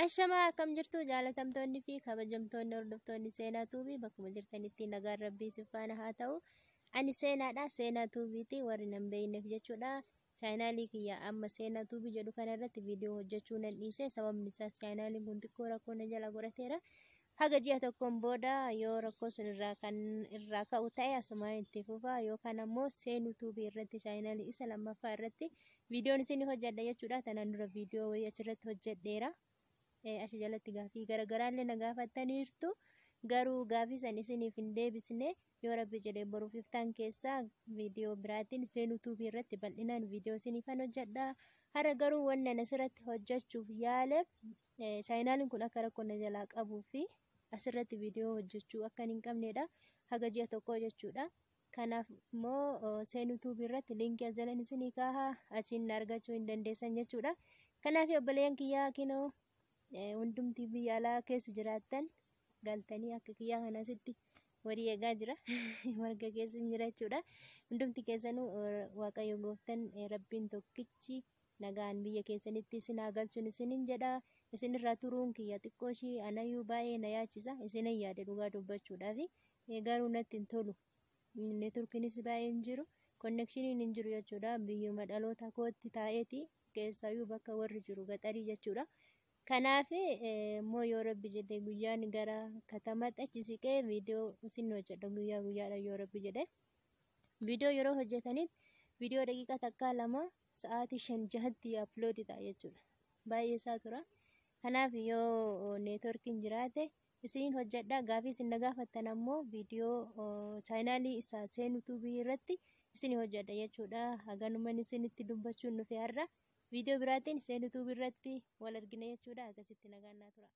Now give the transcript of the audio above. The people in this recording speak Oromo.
Ashamaa akkam jirtu jaalatamtoonni fi kabajamtoonni hordoftoonni seenaa tuubii bakkuma jirtanitti nagaan rabbii sifaana haa ta'u. Ani seenaadha, seenaa tuubiiti warri nan beeyneef jechuudha. Chaayinaalii kiyya amma seenaa tuubii jedhu kanarratti viidiyoo hojjechuu nan dhiise. Sababni isaas chaayinaaliin kun xiqqoo rakkoo na jala godhateera. Haga ji'a tokkoon booda yoo rakkoo sun irraa ka'u ta'e asumaan itti fufa yookaan ammoo seenuu tuubii irratti chaayinaalii isa lammaffaa irratti viidiyoon isin hojjedha jechuudha. Tanaan dura viidiyoo wayii achirratti hojjedheera. Achi jalatti gaafii garaagaraallee na gaafattaniirtu. Garuu gaafii san isiniif hin deebisne. Yoo rabbi jedhee boruuf iftaan keessaa viidiyoo biraatiin seenuu tuubii irratti bal'inaan viidiyoo isiniifan hojjedha. Har'a garuu wanna asirratti hojjechuuf yaaleef chaayinaaliin kun akka rakkoo na jalaa qabuu fi asirratti viidiyoo hojjechuu akka hin qabnedha. Haga ji'a tokkoo jechuudha. Kanaaf immoo seenuu tuubii irratti liinkii ajalan isinii kaahaa achiin argachuu hin dandeessan jechuudha. Kanaaf obboleeyyan kiyyaa kinoo hundumti biyya alaa keessa jiraattan galtanii akka kiyyaa kanasitti warii eegaa jira. Marga keessa hin jira jechuudha. Hundumti keessanuu waaqayyo gooftan rabbiin tokkichi nagaan biyya keessanitti isin haa galchuun isinin jedha. Isinirraa turuun kiyya xiqqoo ishii anayyuu baay'ee na yaachisa. Isinan yaade dhugaa dubbachuudhaafi garuu natti hin tolu. Neetworkiinis baay'ee hin jiru. Konneekshiniin hin jiru jechuudha. Biyyuma dhaloota kootti taa'eeti keessaayyuu bakka warri jiru gaxarii jechuudha. Kanaaf immoo yoo rabbi jedhee guyyaan gara katamaatti achi siqee viidiyoo isin hojjedha guyyaa guyyaadha yoo rabbi jedhee. Viidiyoo yeroo hojjetanitti viidiyoo daqiiqaa takkaa lama sa'aatii 5-6 upload ta'a jechuudha. Baay'ee isaa tura. Kanaaf yoo neetworkiin jiraate isiniin hojjedha. Gaafii isin na gaafattan ammoo viidiyoo chaayinaalii isaa seenuu tuubii irratti isin hojjedha jechuudha. Haganuman isinitti dubbachuun nufi har'a. Viidiyoo biraatiin seenuu tuubii irratti wal argina jechuudha. Akkasitti nagaan naa tura.